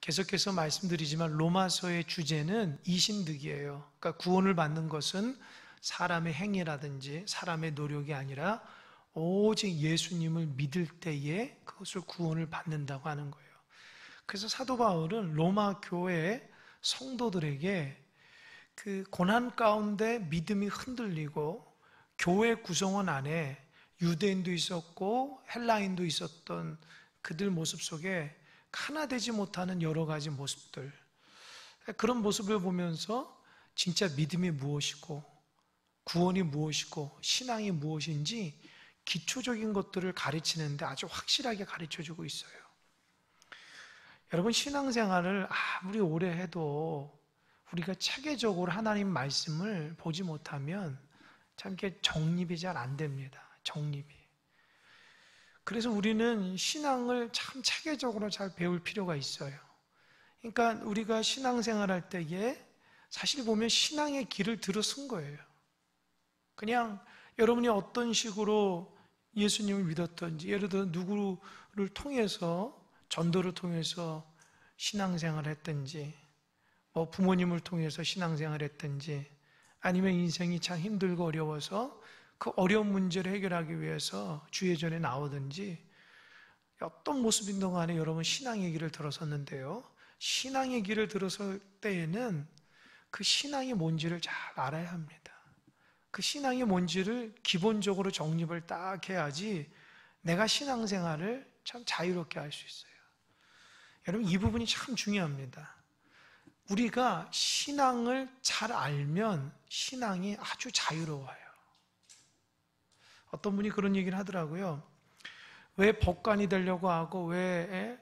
계속해서 말씀드리지만 로마서의 주제는 이신득이에요. 그러니까 구원을 받는 것은 사람의 행위라든지 사람의 노력이 아니라 오직 예수님을 믿을 때에 그것을 구원을 받는다고 하는 거예요. 그래서 사도 바울은 로마 교회 성도들에게 그 고난 가운데 믿음이 흔들리고 교회 구성원 안에 유대인도 있었고 헬라인도 있었던 그들 모습 속에 하나 되지 못하는 여러 가지 모습들, 그런 모습을 보면서 진짜 믿음이 무엇이고 구원이 무엇이고 신앙이 무엇인지 기초적인 것들을 가르치는데 아주 확실하게 가르쳐주고 있어요. 여러분, 신앙생활을 아무리 오래 해도 우리가 체계적으로 하나님 말씀을 보지 못하면 참 이렇게 정립이 잘 안 됩니다. 정립이. 그래서 우리는 신앙을 참 체계적으로 잘 배울 필요가 있어요. 그러니까 우리가 신앙생활 할 때에 사실 보면 신앙의 길을 들어선 거예요. 그냥 여러분이 어떤 식으로 예수님을 믿었던지, 예를 들어 누구를 통해서 전도를 통해서 신앙생활을 했든지, 뭐 부모님을 통해서 신앙생활을 했든지, 아니면 인생이 참 힘들고 어려워서 그 어려운 문제를 해결하기 위해서 주의전에 나오든지, 어떤 모습인 동안에 여러분 신앙의 길을 들어섰는데요, 신앙의 길을 들어설 때에는 그 신앙이 뭔지를 잘 알아야 합니다. 그 신앙이 뭔지를 기본적으로 정립을 딱 해야지 내가 신앙생활을 참 자유롭게 할 수 있어요. 여러분, 이 부분이 참 중요합니다. 우리가 신앙을 잘 알면 신앙이 아주 자유로워요. 어떤 분이 그런 얘기를 하더라고요. 왜 법관이 되려고 하고 왜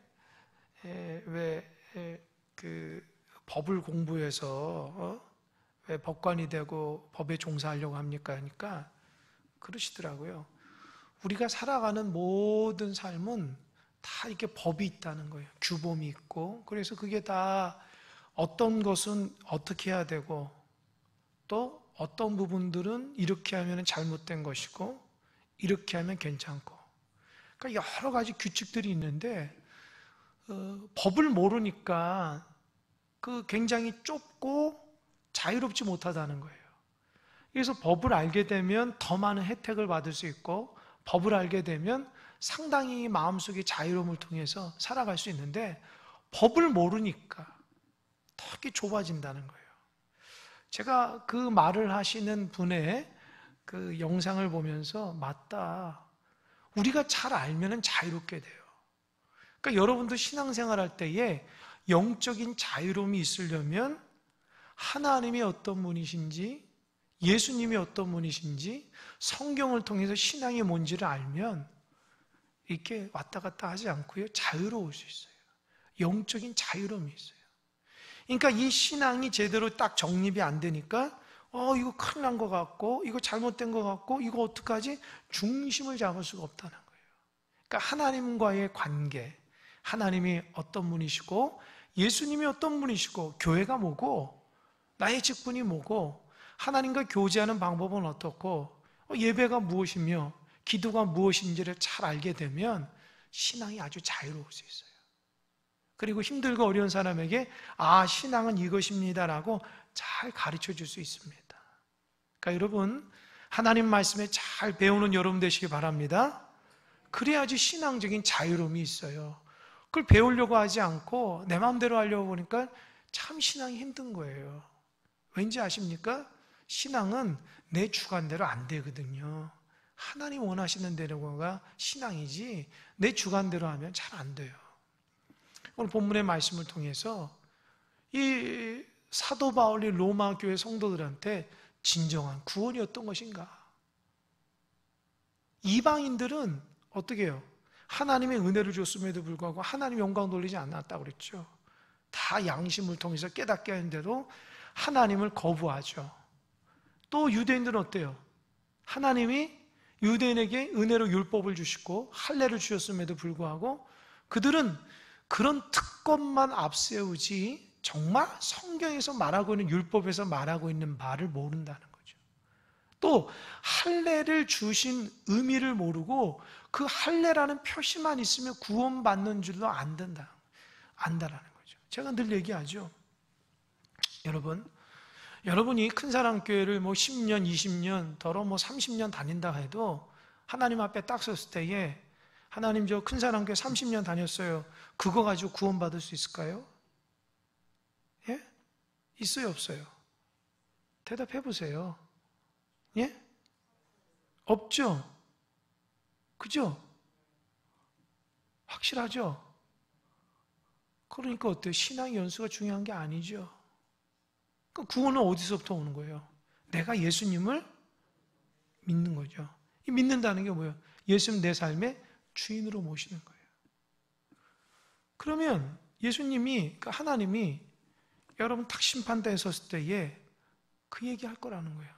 법을 공부해서 왜 법관이 되고 법에 종사하려고 합니까? 하니까 그러시더라고요. 우리가 살아가는 모든 삶은 다 이렇게 법이 있다는 거예요. 규범이 있고, 그래서 그게 다 어떤 것은 어떻게 해야 되고, 또 어떤 부분들은 이렇게 하면 잘못된 것이고, 이렇게 하면 괜찮고, 그러니까 여러 가지 규칙들이 있는데 법을 모르니까 그 굉장히 좁고 자유롭지 못하다는 거예요. 그래서 법을 알게 되면 더 많은 혜택을 받을 수 있고, 법을 알게 되면 상당히 마음속의 자유로움을 통해서 살아갈 수 있는데, 법을 모르니까 더 이렇게 좁아진다는 거예요. 제가 그 말을 하시는 분의 그 영상을 보면서 맞다, 우리가 잘 알면 자유롭게 돼요. 그러니까 여러분도 신앙생활 할 때에 영적인 자유로움이 있으려면 하나님이 어떤 분이신지, 예수님이 어떤 분이신지, 성경을 통해서 신앙이 뭔지를 알면 이렇게 왔다 갔다 하지 않고요, 자유로울 수 있어요. 영적인 자유로움이 있어요. 그러니까 이 신앙이 제대로 딱 정립이 안 되니까 이거 큰일 난 것 같고, 이거 잘못된 것 같고, 이거 어떡하지? 중심을 잡을 수가 없다는 거예요. 그러니까 하나님과의 관계, 하나님이 어떤 분이시고, 예수님이 어떤 분이시고, 교회가 뭐고, 나의 직분이 뭐고, 하나님과 교제하는 방법은 어떻고, 예배가 무엇이며 기도가 무엇인지를 잘 알게 되면 신앙이 아주 자유로울 수 있어요. 그리고 힘들고 어려운 사람에게 신앙은 이것입니다라고 잘 가르쳐 줄 수 있습니다. 그러니까 여러분, 하나님 말씀에 잘 배우는 여러분 되시기 바랍니다. 그래야지 신앙적인 자유로움이 있어요. 그걸 배우려고 하지 않고 내 마음대로 하려고 보니까 참 신앙이 힘든 거예요. 왠지 아십니까? 신앙은 내 주관대로 안 되거든요. 하나님 원하시는 대로가 신앙이지 내 주관대로 하면 잘 안 돼요. 오늘 본문의 말씀을 통해서 이 사도 바울이 로마 교회 성도들한테 진정한 구원이 어떤 것인가? 이방인들은 어떻게 해요? 하나님의 은혜를 줬음에도 불구하고 하나님 영광 돌리지 않았다고 그랬죠. 다 양심을 통해서 깨닫게 하는데도 하나님을 거부하죠. 또 유대인들은 어때요? 하나님이 유대인에게 은혜로 율법을 주시고 할례를 주셨음에도 불구하고 그들은 그런 특권만 앞세우지 정말 성경에서 말하고 있는, 율법에서 말하고 있는 말을 모른다는 거죠. 또 할례를 주신 의미를 모르고 그 할례라는 표시만 있으면 구원받는 줄도 안다라는 거죠. 제가 늘 얘기하죠. 여러분이 큰사랑교회를 10년, 20년, 더러 30년 다닌다 해도 하나님 앞에 딱 섰을 때에 하나님 저 큰사랑교회 30년 다녔어요. 그거 가지고 구원받을 수 있을까요? 예? 있어요, 없어요? 대답해 보세요. 예? 없죠? 그죠? 확실하죠? 그러니까 어때요? 신앙의 연수가 중요한 게 아니죠. 그 구원은 어디서부터 오는 거예요? 내가 예수님을 믿는 거죠. 이 믿는다는 게 뭐예요? 예수님 내 삶의 주인으로 모시는 거예요. 그러면 예수님이, 하나님이 여러분 딱 심판대에 섰을 때에 그 얘기 할 거라는 거예요.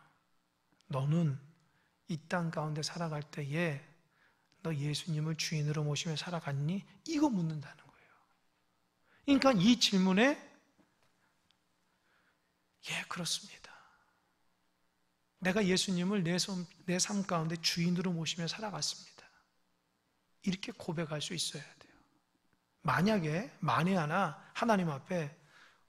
너는 이 땅 가운데 살아갈 때에 너 예수님을 주인으로 모시며 살아갔니? 이거 묻는다는 거예요. 그러니까 이 질문에 예, 그렇습니다. 내가 예수님을 내 삶 가운데 주인으로 모시며 살아갔습니다. 이렇게 고백할 수 있어야 돼요. 만에 하나 하나님 앞에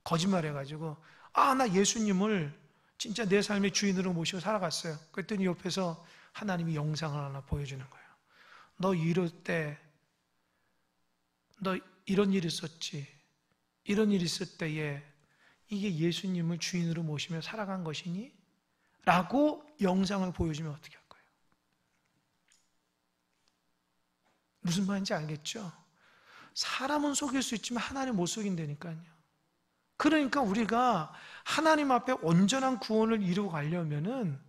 거짓말해가지고 나 예수님을 진짜 내 삶의 주인으로 모시고 살아갔어요. 그랬더니 옆에서 하나님이 영상을 하나 보여주는 거예요. 너 이럴 때 너 이런 일이 있었지. 이런 일이 있을 때에 이게 예수님을 주인으로 모시며 살아간 것이니? 라고 영상을 보여주면 어떻게 할 거예요? 무슨 말인지 알겠죠? 사람은 속일 수 있지만 하나님 못 속인다니까요. 그러니까 우리가 하나님 앞에 온전한 구원을 이루고 가려면은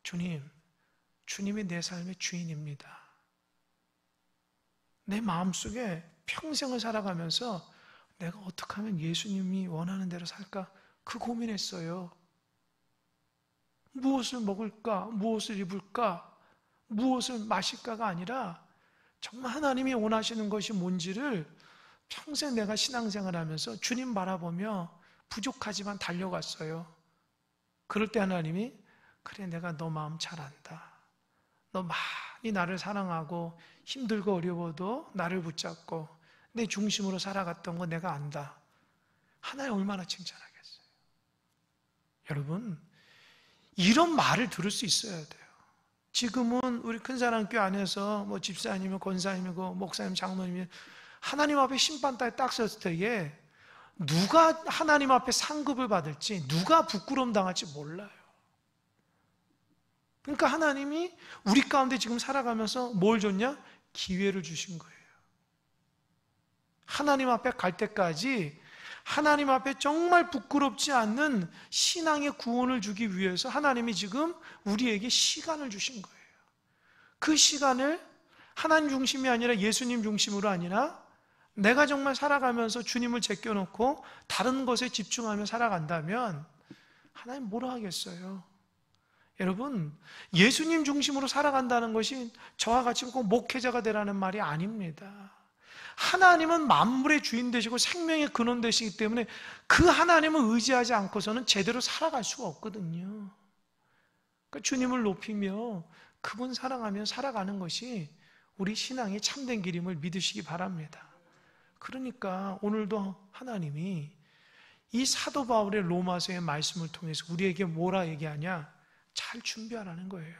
주님이 내 삶의 주인입니다. 내 마음속에 평생을 살아가면서 내가 어떻게 하면 예수님이 원하는 대로 살까? 그 고민했어요. 무엇을 먹을까? 무엇을 입을까? 무엇을 마실까가 아니라 정말 하나님이 원하시는 것이 뭔지를 평생 내가 신앙생활하면서 주님 바라보며 부족하지만 달려갔어요. 그럴 때 하나님이 그래 내가 너 마음 잘 안다. 너 많이 나를 사랑하고 힘들고 어려워도 나를 붙잡고 내 중심으로 살아갔던 거 내가 안다. 하나님 얼마나 칭찬하겠어요. 여러분 이런 말을 들을 수 있어야 돼요. 지금은 우리 큰사랑교회 안에서 집사님이고 권사님이고 목사님 장로님이 하나님 앞에 심판대에 딱 섰을 때에 누가 하나님 앞에 상급을 받을지 누가 부끄러움 당할지 몰라요. 그러니까 하나님이 우리 가운데 지금 살아가면서 뭘 줬냐? 기회를 주신 거예요. 하나님 앞에 갈 때까지 하나님 앞에 정말 부끄럽지 않는 신앙의 구원을 주기 위해서 하나님이 지금 우리에게 시간을 주신 거예요. 그 시간을 하나님 중심이 아니라 예수님 중심으로 아니라 내가 정말 살아가면서 주님을 제껴놓고 다른 것에 집중하며 살아간다면 하나님 뭐라 하겠어요? 여러분 예수님 중심으로 살아간다는 것이 저와 같이 꼭 목회자가 되라는 말이 아닙니다. 하나님은 만물의 주인 되시고 생명의 근원 되시기 때문에 그 하나님을 의지하지 않고서는 제대로 살아갈 수가 없거든요. 그러니까 주님을 높이며 그분 사랑하며 살아가는 것이 우리 신앙의 참된 길임을 믿으시기 바랍니다. 그러니까 오늘도 하나님이 이 사도 바울의 로마서의 말씀을 통해서 우리에게 뭐라 얘기하냐? 잘 준비하라는 거예요.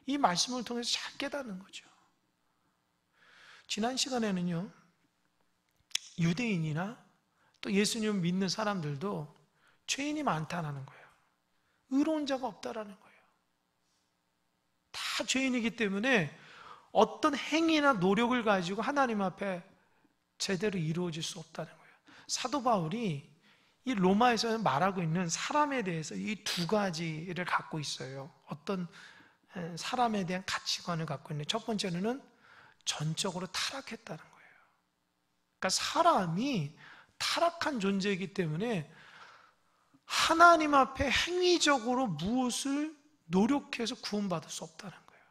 이 말씀을 통해서 잘 깨닫는 거죠. 지난 시간에는요, 유대인이나 또 예수님을 믿는 사람들도 죄인이 많다라는 거예요. 의로운 자가 없다라는 거예요. 다 죄인이기 때문에 어떤 행위나 노력을 가지고 하나님 앞에 제대로 이루어질 수 없다는 거예요. 사도 바울이 이 로마에서 말하고 있는 사람에 대해서 이 두 가지를 갖고 있어요. 어떤 사람에 대한 가치관을 갖고 있는 첫 번째는 전적으로 타락했다는 거예요. 그러니까 사람이 타락한 존재이기 때문에 하나님 앞에 행위적으로 무엇을 노력해서 구원받을 수 없다는 거예요.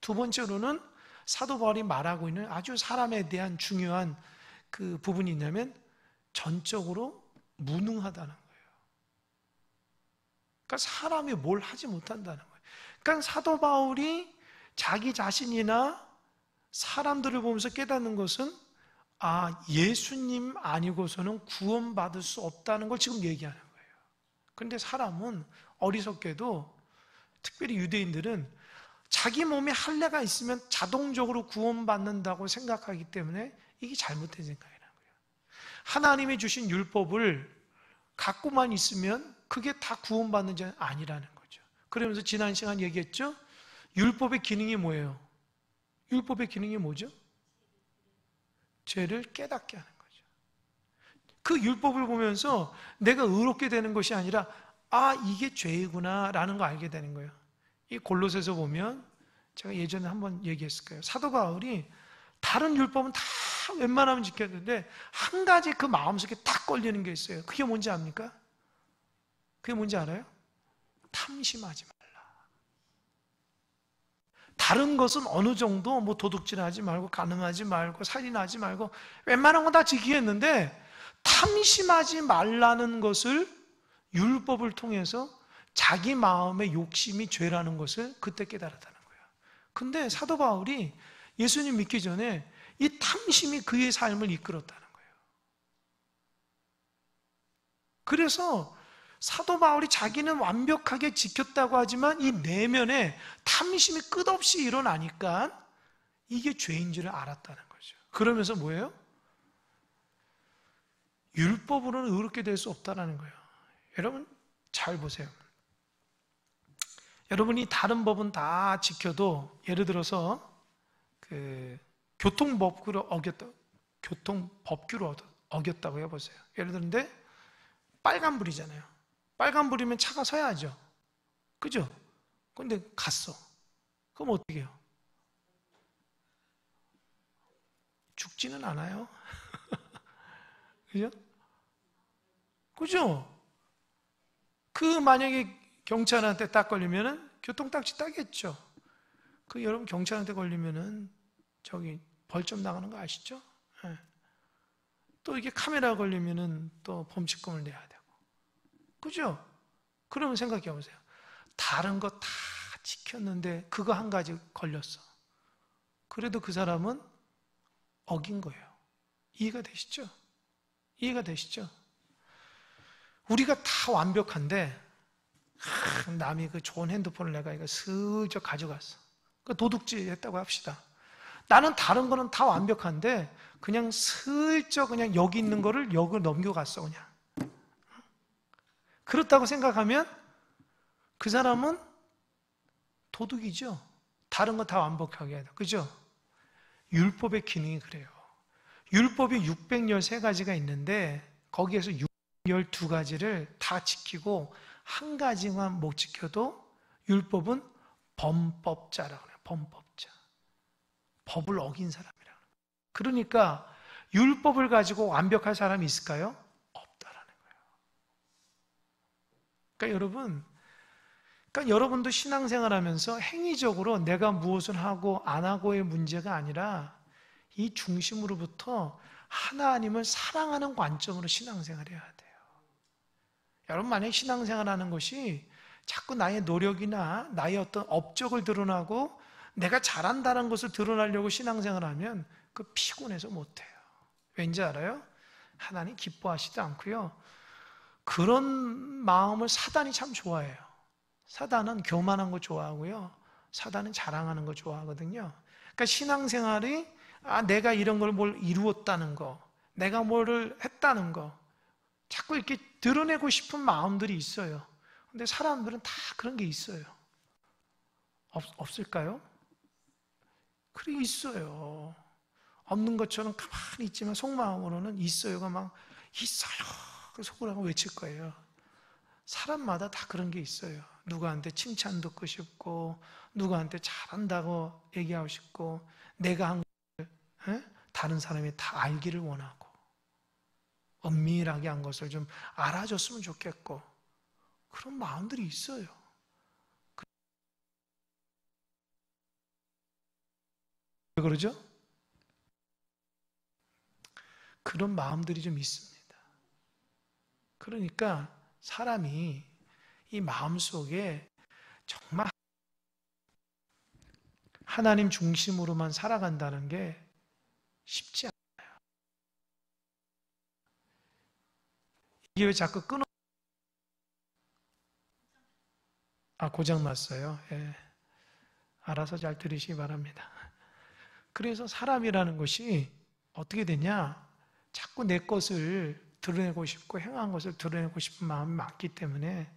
두 번째로는 사도 바울이 말하고 있는 아주 사람에 대한 중요한 그 부분이 있냐면 전적으로 무능하다는 거예요. 그러니까 사람이 뭘 하지 못한다는 거예요. 그러니까 사도 바울이 자기 자신이나 사람들을 보면서 깨닫는 것은 예수님 아니고서는 구원받을 수 없다는 걸 지금 얘기하는 거예요. 그런데 사람은 어리석게도, 특별히 유대인들은 자기 몸에 할례가 있으면 자동적으로 구원받는다고 생각하기 때문에 이게 잘못된 생각이라는 거예요. 하나님이 주신 율법을 갖고만 있으면 그게 다 구원받는 게 아니라는 거죠. 그러면서 지난 시간 얘기했죠? 율법의 기능이 뭐예요? 율법의 기능이 뭐죠? 죄를 깨닫게 하는 거죠. 그 율법을 보면서 내가 의롭게 되는 것이 아니라 이게 죄이구나 라는 거 알게 되는 거예요. 이 골로새서 보면 제가 예전에 한번 얘기했을 거예요. 사도 바울이 다른 율법은 다 웬만하면 지켰는데 한 가지 그 마음속에 딱 걸리는 게 있어요. 그게 뭔지 압니까? 그게 뭔지 알아요? 탐심하지 말라. 다른 것은 어느 정도 도둑질하지 말고 간음하지 말고 살인하지 말고 웬만한 건 다 지키겠는데 탐심하지 말라는 것을 율법을 통해서 자기 마음의 욕심이 죄라는 것을 그때 깨달았다는 거예요. 근데 사도 바울이 예수님 믿기 전에 이 탐심이 그의 삶을 이끌었다는 거예요. 그래서 사도 바울이 자기는 완벽하게 지켰다고 하지만 이 내면에 탐심이 끝없이 일어나니까 이게 죄인 줄을 알았다는 거죠. 그러면서 뭐예요? 율법으로는 의롭게 될 수 없다는 거예요. 여러분 잘 보세요. 여러분이 다른 법은 다 지켜도 예를 들어서 교통법규를 어겼다고 해보세요. 예를 들는데 빨간불이잖아요. 빨간불이면 차가 서야죠. 그죠? 근데 갔어. 그럼 어떻게 해요? 죽지는 않아요. 그죠? 그죠? 만약에 경찰한테 딱 걸리면은 교통딱지 따겠죠. 여러분 경찰한테 걸리면은 벌점 나가는 거 아시죠? 네. 또 이게 카메라 걸리면은 또 범칙금을 내야 되고. 그죠? 그러면 생각해 보세요. 다른 거 다 지켰는데 그거 한 가지 걸렸어. 그래도 그 사람은 어긴 거예요. 이해가 되시죠? 이해가 되시죠? 우리가 다 완벽한데 남이 좋은 핸드폰을 내가 이거 슬쩍 가져갔어. 도둑질 했다고 합시다. 나는 다른 거는 다 완벽한데 그냥 슬쩍 그냥 여기 있는 거를 여기 넘겨갔어 그냥. 그렇다고 생각하면 그 사람은 도둑이죠. 다른 거 다 완벽하게 해야 돼. 그죠? 율법의 기능이 그래요. 율법이 613가지가 있는데 거기에서 612가지를 다 지키고 한 가지만 못 지켜도 율법은 범법자라고 해요. 범법자. 법을 어긴 사람이라고. 그러니까 율법을 가지고 완벽할 사람이 있을까요? 없다라는 거예요. 그러니까 여러분도 신앙생활 하면서 행위적으로 내가 무엇을 하고 안 하고의 문제가 아니라 이 중심으로부터 하나님을 사랑하는 관점으로 신앙생활을 해야 돼요. 여러분 만약에 신앙생활 하는 것이 자꾸 나의 노력이나 나의 어떤 업적을 드러나고 내가 잘한다는 것을 드러나려고 신앙생활 하면 피곤해서 못해요. 왠지 알아요? 하나님 기뻐하시지 않고요. 그런 마음을 사단이 참 좋아해요. 사단은 교만한 거 좋아하고요. 사단은 자랑하는 거 좋아하거든요. 그러니까 신앙생활이 내가 이런 걸 뭘 이루었다는 거, 내가 뭐를 했다는 거, 자꾸 이렇게 드러내고 싶은 마음들이 있어요. 근데 사람들은 다 그런 게 있어요. 없을까요? 그래 있어요. 없는 것처럼 가만히 있지만 속마음으로는 있어요가 막 있어요. 그 속으로 외칠 거예요. 사람마다 다 그런 게 있어요. 누구한테 칭찬 듣고 싶고 누구한테 잘한다고 얘기하고 싶고 내가 한 것을 다른 사람이 다 알기를 원하고 엄밀하게 한 것을 좀 알아줬으면 좋겠고 그런 마음들이 있어요. 왜 그러죠? 그런 마음들이 좀 있습니다. 그러니까 사람이 이 마음속에 정말 하나님 중심으로만 살아간다는 게 쉽지 않아요. 이게 왜 자꾸 끊어? 고장 났어요. 예. 알아서 잘 들으시기 바랍니다. 그래서 사람이라는 것이 어떻게 되냐? 자꾸 내 것을 드러내고 싶고 행한 것을 드러내고 싶은 마음이 많기 때문에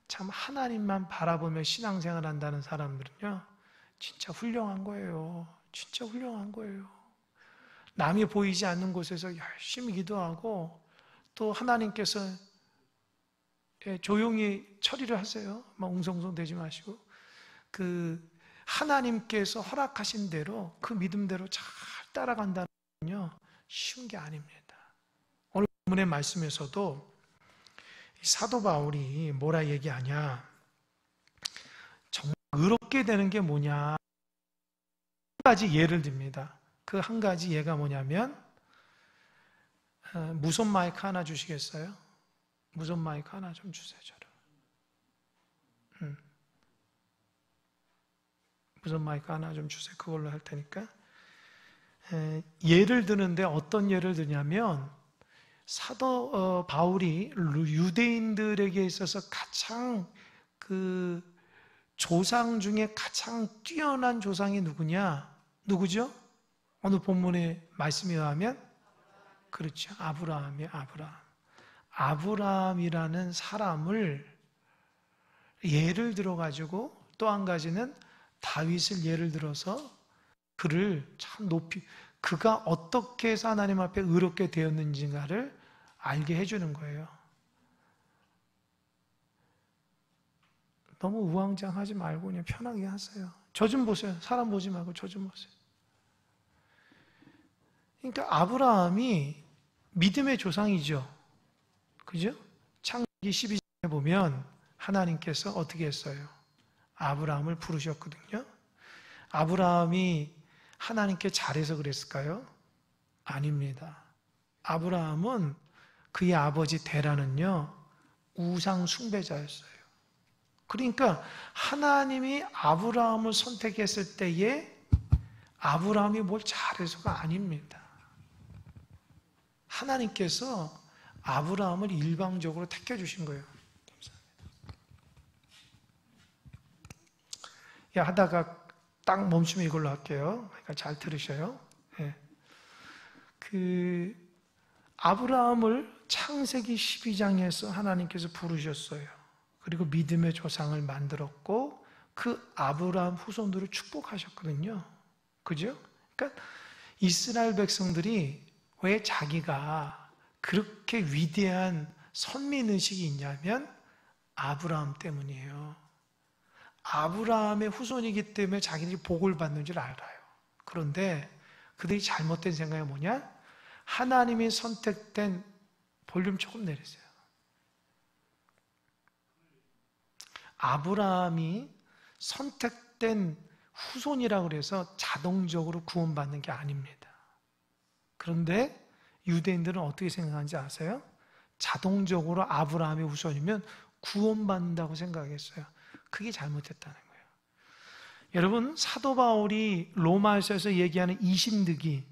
참 하나님만 바라보며 신앙생활 한다는 사람들은요, 진짜 훌륭한 거예요. 진짜 훌륭한 거예요. 남이 보이지 않는 곳에서 열심히 기도하고 또 하나님께서 조용히 처리를 하세요. 막 웅성웅성 대지 마시고 하나님께서 허락하신 대로 그 믿음대로 잘 따라간다는 건요, 쉬운 게 아닙니다. 오늘 본문의 말씀에서도 사도 바울이 뭐라 얘기하냐, 정말 의롭게 되는 게 뭐냐, 한 가지 예를 듭니다. 그 한 가지 예가 뭐냐면, 무선 마이크 하나 주시겠어요? 무선 마이크 하나 좀 주세요, 저를. 무선 마이크 하나 좀 주세요. 그걸로 할 테니까. 예를 드는데 어떤 예를 드냐면, 사도 바울이 유대인들에게 있어서 가장 그 조상 중에 가장 뛰어난 조상이 누구냐? 누구죠? 오늘 본문의 말씀에 의하면 그렇죠. 아브라함이에요. 아브라함이라는 사람을 예를 들어가지고 또 한 가지는 다윗을 예를 들어서 그를 참 높이, 그가 어떻게 해서 하나님 앞에 의롭게 되었는지를 알게 해주는 거예요. 너무 우왕좌왕하지 말고 그냥 편하게 하세요. 저 좀 보세요. 사람 보지 말고 저 좀 보세요. 그러니까 아브라함이 믿음의 조상이죠. 그죠? 창세기 12장에 보면 하나님께서 어떻게 했어요? 아브라함을 부르셨거든요. 아브라함이 하나님께 잘해서 그랬을까요? 아닙니다. 아브라함은 그의 아버지 데라는요, 우상 숭배자였어요. 그러니까 하나님이 아브라함을 선택했을 때에 아브라함이 뭘 잘해서가 아닙니다. 하나님께서 아브라함을 일방적으로 택해주신 거예요. 하다가 딱 멈추면 이걸로 할게요. 그러니까 잘 들으셔요. 예. 아브라함을 창세기 12장에서 하나님께서 부르셨어요. 그리고 믿음의 조상을 만들었고 그 아브라함 후손들을 축복하셨거든요. 그죠? 그러니까 이스라엘 백성들이 왜 자기가 그렇게 위대한 선민의식이 있냐면 아브라함 때문이에요. 아브라함의 후손이기 때문에 자기들이 복을 받는 줄 알아요. 그런데 그들이 잘못된 생각이 뭐냐? 하나님이 선택된, 볼륨 조금 내리세요. 아브라함이 선택된 후손이라고 그래서 자동적으로 구원받는 게 아닙니다. 그런데 유대인들은 어떻게 생각하는지 아세요? 자동적으로 아브라함의 후손이면 구원받는다고 생각했어요. 그게 잘못됐다는 거예요. 여러분, 사도 바울이 로마서에서 얘기하는 이신득이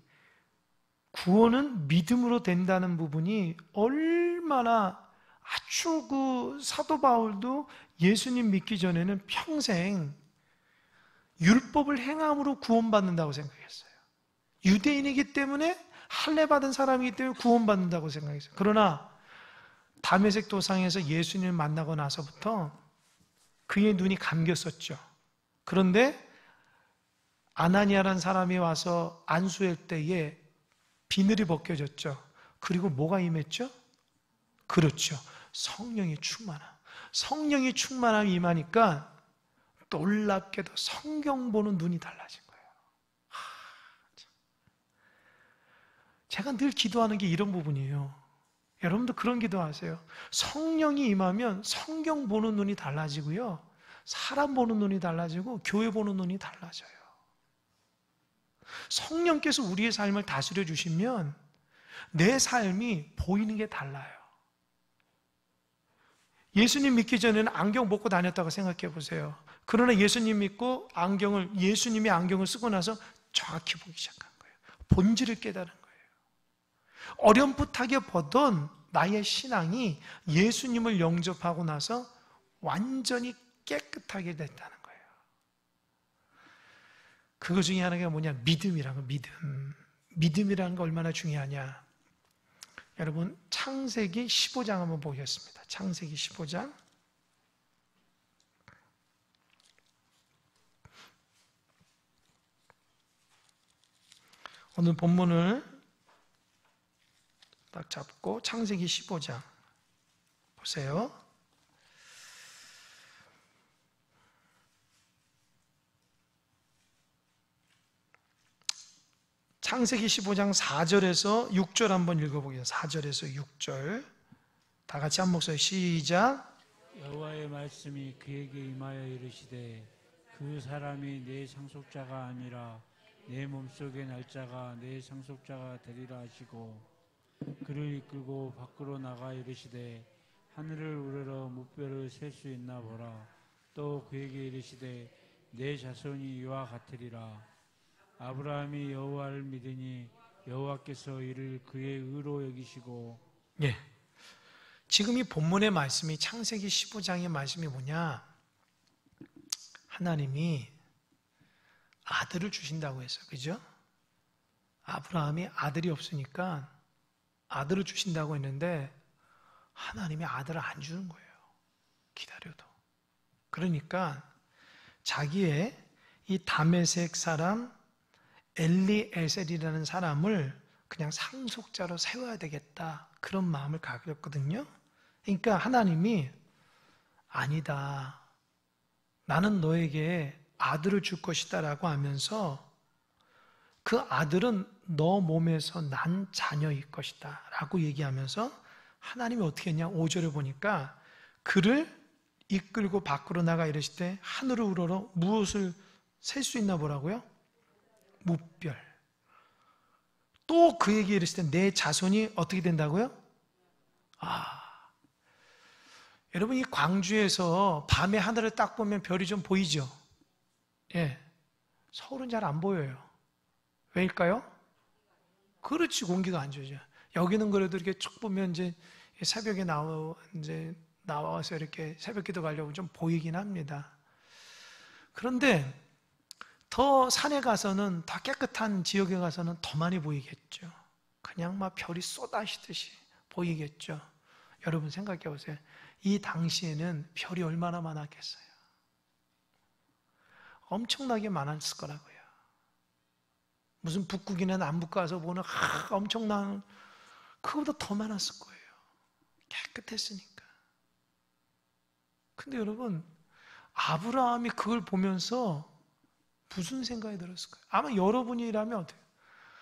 구원은 믿음으로 된다는 부분이 얼마나 아주 사도 바울도 예수님 믿기 전에는 평생 율법을 행함으로 구원받는다고 생각했어요. 유대인이기 때문에 할례 받은 사람이기 때문에 구원받는다고 생각했어요. 그러나 다메섹 도상에서 예수님을 만나고 나서부터 그의 눈이 감겼었죠. 그런데 아나니아라는 사람이 와서 안수할 때에 비늘이 벗겨졌죠. 그리고 뭐가 임했죠? 그렇죠. 성령의 충만함. 성령의 충만함이 임하니까 놀랍게도 성경 보는 눈이 달라진 거예요. 제가 늘 기도하는 게 이런 부분이에요. 여러분도 그런 기도하세요. 성령이 임하면 성경 보는 눈이 달라지고요, 사람 보는 눈이 달라지고 교회 보는 눈이 달라져요. 성령께서 우리의 삶을 다스려 주시면 내 삶이 보이는 게 달라요. 예수님 믿기 전에는 안경 벗고 다녔다고 생각해 보세요. 그러나 예수님 믿고 예수님이 안경을 쓰고 나서 정확히 보기 시작한 거예요. 본질을 깨달은 거예요. 어렴풋하게 보던 나의 신앙이 예수님을 영접하고 나서 완전히 깨끗하게 됐다는 거예요. 그거 중에 하나가 뭐냐? 믿음이라는 거, 믿음. 믿음이라는 거 얼마나 중요하냐? 여러분, 창세기 15장 한번 보겠습니다. 창세기 15장. 오늘 본문을 딱 잡고 창세기 15장 보세요. 창세기 15장 4절에서 6절 한번 읽어보겠습니다. 4절에서 6절 다 같이 한 목소리 시작. 여호와의 말씀이 그에게 임하여 이르시되 그 사람이 내 상속자가 아니라 내 몸속의 날짜가 내 상속자가 되리라 하시고 그를 이끌고 밖으로 나가 이르시되 하늘을 우러러 무뼈를 셀 수 있나 보라. 또 그에게 이르시되 내 자손이 이와 같으리라. 아브라함이 여호와를 믿으니 여호와께서 이를 그의 의로 여기시고. 예. 지금 이 본문의 말씀이 창세기 15장의 말씀이 뭐냐? 하나님이 아들을 주신다고 했어요. 그죠? 아브라함이 아들이 없으니까 아들을 주신다고 했는데 하나님이 아들을 안 주는 거예요. 기다려도. 그러니까 자기의 이 다메섹 사람 엘리에셀이라는 사람을 그냥 상속자로 세워야 되겠다. 그런 마음을 가졌거든요. 그러니까 하나님이 아니다. 나는 너에게 아들을 줄 것이다 라고 하면서 그 아들은 너 몸에서 난 자녀일 것이다 라고 얘기하면서 하나님이 어떻게 했냐? 5절에 보니까 그를 이끌고 밖으로 나가 이르시되 하늘을 우러러 무엇을 셀 수 있나 보라고요? 무별. 또 그에게 이르시되 내 자손이 어떻게 된다고요? 여러분 이 광주에서 밤에 하늘을 딱 보면 별이 좀 보이죠? 예. 서울은 잘 안 보여요. 왜일까요? 그렇지, 공기가 안 좋죠. 여기는 그래도 이렇게 쭉 보면 이제 새벽에 나와서 이렇게 새벽 기도 가려고 좀 보이긴 합니다. 그런데 더 산에 가서는, 더 깨끗한 지역에 가서는 더 많이 보이겠죠. 그냥 막 별이 쏟아지듯이 보이겠죠. 여러분 생각해 보세요. 이 당시에는 별이 얼마나 많았겠어요. 엄청나게 많았을 거라고요. 무슨 북극이나 남북 가서 보는 엄청난, 그거보다 더 많았을 거예요. 깨끗했으니까. 근데 여러분, 아브라함이 그걸 보면서 무슨 생각이 들었을까요? 아마 여러분이라면 어때요?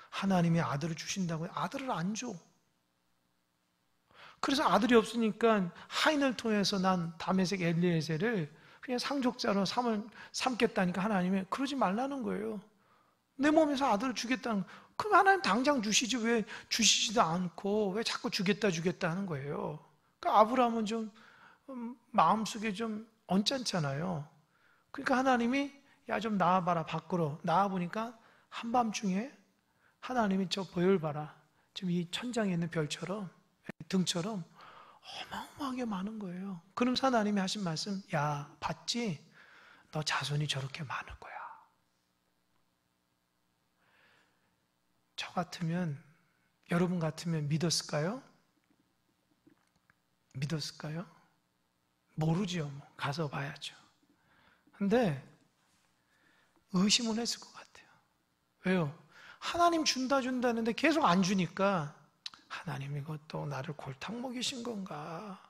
하나님이 아들을 주신다고요? 아들을 안 줘. 그래서 아들이 없으니까 하인을 통해서 난 다메섹 엘리에셀을 그냥 상속자로 삼겠다니까 하나님이 그러지 말라는 거예요. 내 몸에서 아들을 주겠다는 거예요. 그럼 하나님 당장 주시지 왜 주시지도 않고 왜 자꾸 주겠다 하는 거예요. 그러니까 아브라함은 좀 마음속에 좀 언짢잖아요. 그러니까 하나님이 야 좀 나와봐라 밖으로. 나와보니까 한밤중에 하나님이 저 별 봐라. 지금 이 천장에 있는 별처럼 등처럼 어마어마하게 많은 거예요. 그러면서 하나님이 하신 말씀, 야 봤지? 너 자손이 저렇게 많을 거야. 저 같으면, 여러분 같으면 믿었을까요? 믿었을까요? 모르죠. 뭐. 가서 봐야죠. 근데 의심은 했을 것 같아요. 왜요? 하나님 준다 했는데 계속 안 주니까 하나님 이것도 나를 골탕 먹이신 건가?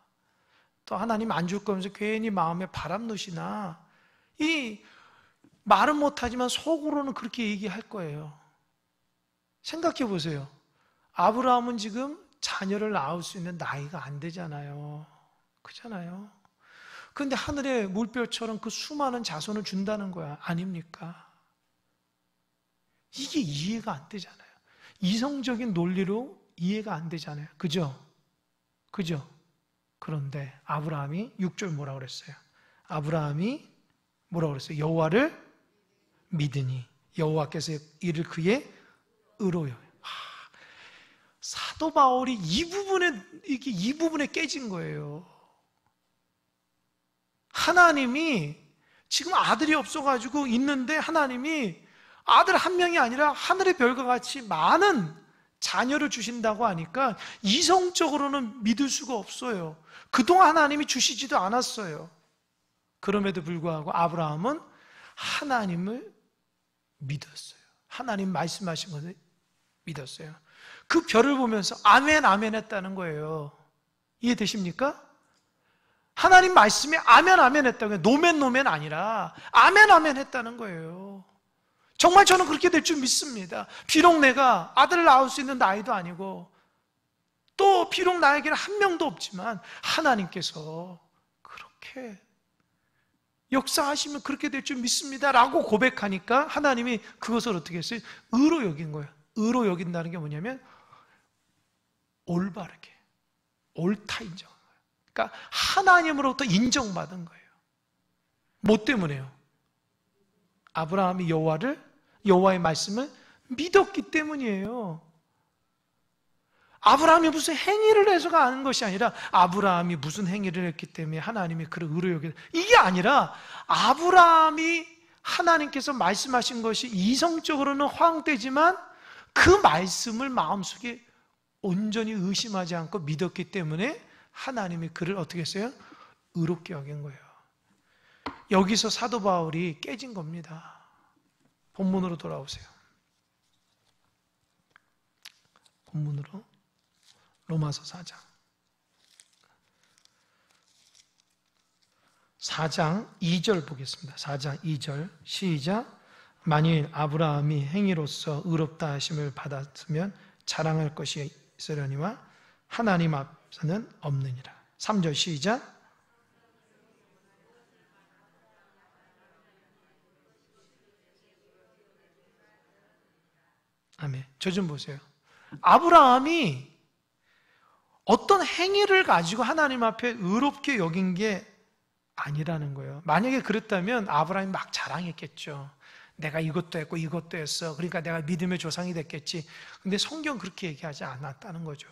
또 하나님 안 줄 거면서 괜히 마음에 바람 넣으시나? 이 말은 못하지만 속으로는 그렇게 얘기할 거예요. 생각해 보세요. 아브라함은 지금 자녀를 낳을 수 있는 나이가 안 되잖아요. 그렇잖아요. 그런데 하늘의 물결처럼 그 수많은 자손을 준다는 거야. 아닙니까? 이게 이해가 안 되잖아요. 이성적인 논리로 이해가 안 되잖아요. 그죠? 그죠? 그런데 아브라함이 6절 뭐라고 그랬어요? 아브라함이 뭐라고 그랬어요? 여호와를 믿으니 여호와께서 이를 그의 의로 여겨. 사도 바울이 이 부분에 깨진 거예요. 하나님이 지금 아들이 없어가지고 있는데 하나님이 아들 한 명이 아니라 하늘의 별과 같이 많은 자녀를 주신다고 하니까 이성적으로는 믿을 수가 없어요. 그동안 하나님이 주시지도 않았어요. 그럼에도 불구하고 아브라함은 하나님을 믿었어요. 하나님 말씀하신 것을 믿었어요. 그 별을 보면서 아멘 아멘 했다는 거예요. 이해되십니까? 하나님 말씀에 아멘 아멘 했다는 거예요. 노멘 노멘 아니라 아멘 아멘 했다는 거예요. 정말 저는 그렇게 될 줄 믿습니다. 비록 내가 아들을 낳을 수 있는 나이도 아니고 또 비록 나에게는 한 명도 없지만 하나님께서 그렇게 역사하시면 그렇게 될 줄 믿습니다 라고 고백하니까 하나님이 그것을 어떻게 했어요? 의로 여긴 거예요. 의로 여긴다는 게 뭐냐면 올바르게, 옳다 인정한 거예요. 그러니까 하나님으로부터 인정받은 거예요. 뭐 때문에요? 아브라함이 여호와의 말씀을 믿었기 때문이에요. 아브라함이 무슨 행위를 해서가 아는 것이 아니라 아브라함이 무슨 행위를 했기 때문에 하나님이 그를 의로 여기다. 이게 아니라 아브라함이 하나님께서 말씀하신 것이 이성적으로는 허황되지만 그 말씀을 마음속에 온전히 의심하지 않고 믿었기 때문에 하나님이 그를 어떻게 했어요? 의롭게 여긴 거예요. 여기서 사도 바울이 깨진 겁니다. 본문으로 돌아오세요. 본문으로 로마서 4장 2절 보겠습니다. 4장 2절 시작. 만일 아브라함이 행위로서 의롭다 하심을 받았으면 자랑할 것이 있으려니와 하나님 앞에서는 없느니라. 3절 시작. 아멘. 저 좀 보세요. 아브라함이 어떤 행위를 가지고 하나님 앞에 의롭게 여긴 게 아니라는 거예요. 만약에 그랬다면 아브라함이 막 자랑했겠죠. 내가 이것도 했고 이것도 했어. 그러니까 내가 믿음의 조상이 됐겠지. 근데 성경 그렇게 얘기하지 않았다는 거죠.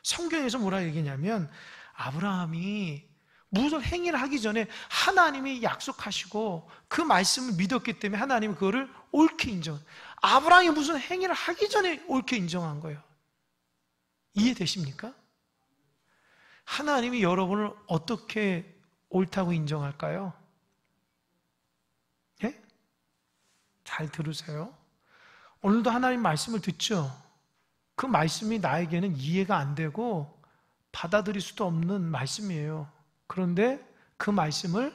성경에서 뭐라 얘기냐면 아브라함이 무슨 행위를 하기 전에 하나님이 약속하시고 그 말씀을 믿었기 때문에 하나님이 그거를 옳게 인정. 아브라함이 무슨 행위를 하기 전에 옳게 인정한 거예요. 이해되십니까? 하나님이 여러분을 어떻게 옳다고 인정할까요? 예? 잘 들으세요. 오늘도 하나님 말씀을 듣죠? 그 말씀이 나에게는 이해가 안 되고 받아들일 수도 없는 말씀이에요. 그런데 그 말씀을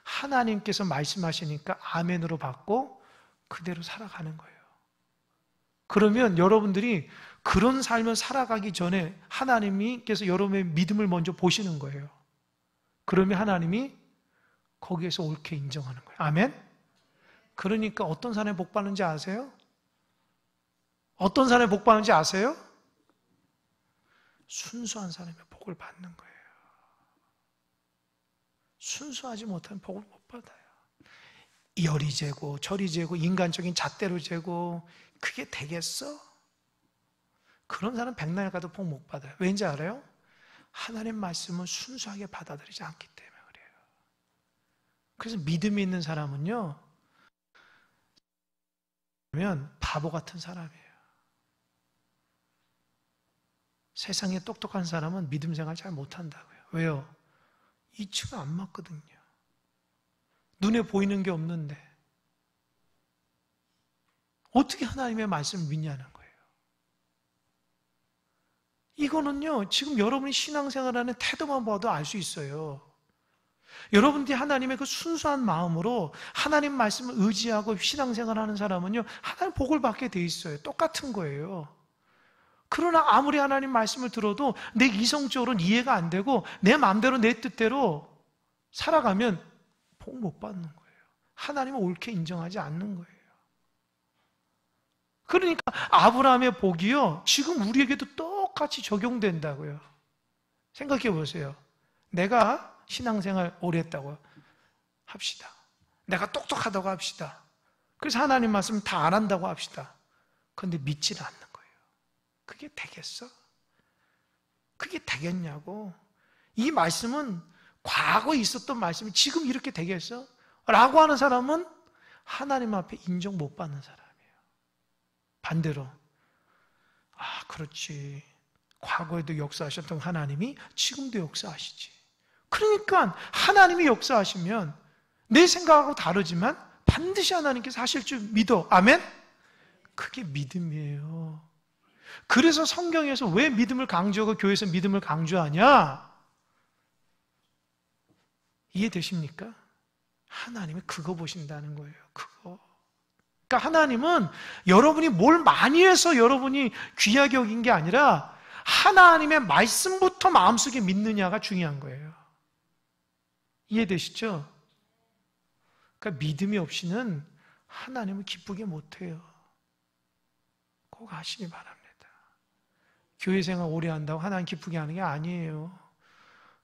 하나님께서 말씀하시니까 아멘으로 받고 그대로 살아가는 거예요. 그러면 여러분들이 그런 삶을 살아가기 전에 하나님께서 여러분의 믿음을 먼저 보시는 거예요. 그러면 하나님이 거기에서 옳게 인정하는 거예요. 아멘? 그러니까 어떤 사람이 복 받는지 아세요? 어떤 사람이 복 받는지 아세요? 순수한 사람이 복을 받는 거예요. 순수하지 못하면 복을 못 받아요. 열이 재고 절이 재고 인간적인 잣대로 재고 그게 되겠어? 그런 사람 백날 가도 복 못 받아요. 왠지 알아요? 하나님 말씀을 순수하게 받아들이지 않기 때문에 그래요. 그래서 믿음이 있는 사람은요, 바보 같은 사람이에요. 세상에 똑똑한 사람은 믿음 생활 잘 못한다고요. 왜요? 이치가 안 맞거든요. 눈에 보이는 게 없는데 어떻게 하나님의 말씀을 믿냐는 거예요. 이거는요, 지금 여러분이 신앙생활하는 태도만 봐도 알 수 있어요. 여러분들이 하나님의 그 순수한 마음으로 하나님 말씀을 의지하고 신앙생활하는 사람은요, 하나님 복을 받게 돼 있어요. 똑같은 거예요. 그러나 아무리 하나님 말씀을 들어도 내 이성적으로는 이해가 안 되고 내 마음대로 내 뜻대로 살아가면 복 못 받는 거예요. 하나님은 옳게 인정하지 않는 거예요. 그러니까 아브라함의 복이요, 지금 우리에게도 똑같이 적용된다고요. 생각해 보세요. 내가 신앙생활 오래 했다고 합시다. 내가 똑똑하다고 합시다. 그래서 하나님 말씀 다 안 한다고 합시다. 그런데 믿지를 않는 거예요. 그게 되겠어? 그게 되겠냐고. 이 말씀은 과거에 있었던 말씀이 지금 이렇게 되겠어? 라고 하는 사람은 하나님 앞에 인정 못 받는 사람이에요. 반대로 그렇지. 과거에도 역사하셨던 하나님이 지금도 역사하시지. 그러니까 하나님이 역사하시면 내 생각하고 다르지만 반드시 하나님께서 하실 줄 믿어. 아멘? 그게 믿음이에요. 그래서 성경에서 왜 믿음을 강조하고 교회에서 믿음을 강조하냐? 이해되십니까? 하나님이 그거 보신다는 거예요. 그거. 그러니까 하나님은 여러분이 뭘 많이 해서 여러분이 귀하게 여긴 게 아니라 하나님의 말씀부터 마음속에 믿느냐가 중요한 거예요. 이해되시죠? 그러니까 믿음이 없이는 하나님을 기쁘게 못해요. 꼭 아시기 바랍니다. 교회 생활 오래 한다고 하나님 기쁘게 하는 게 아니에요.